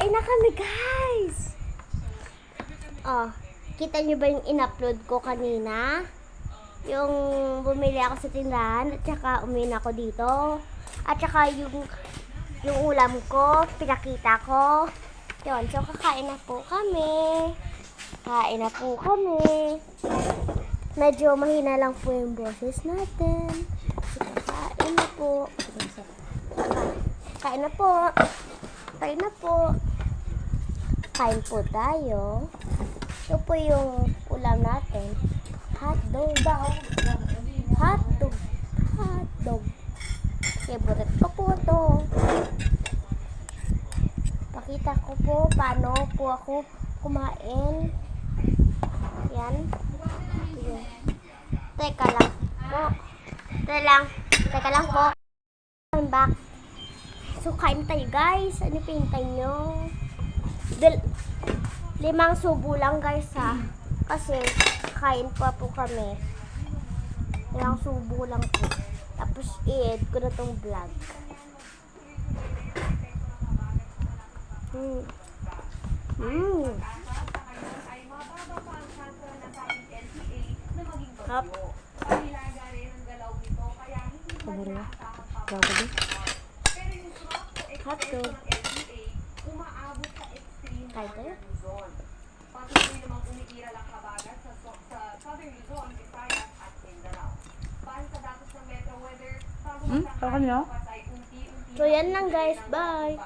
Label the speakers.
Speaker 1: Kakain na kami, guys! Oh, kita niyo ba yung in-upload ko kanina? Yung bumili ako sa tindahan at saka umin ako dito. At saka yung ulam ko, pinakita ko. Yun, so kakain na po kami. Kain na po kami. Medyo mahina lang po yung boses natin. So, kain na po. Kain na po. Kain na po. Kain po tayo. Ito po yung ulam natin. Hotdog. Hotdog. Hotdog. Favorite ko po ito. Pakita ko po paano po ako kumain. Yan. Teka lang po. Teka lang po. I'm back. So, kain tayo, guys. Ano pintay nyo? 5 subo lang, guys, ha. Kasi, kain pa po kami. 5 subo lang po. Tapos, i-edit ko na tong vlog. Hop. Hotdog. Kain tayo.
Speaker 2: Patuloy namang umiira lang habagat sa Southern Luzon, Visayas at Mindanao. Base sa datos ng Metro Weather,
Speaker 1: So, yan lang, guys. Bye.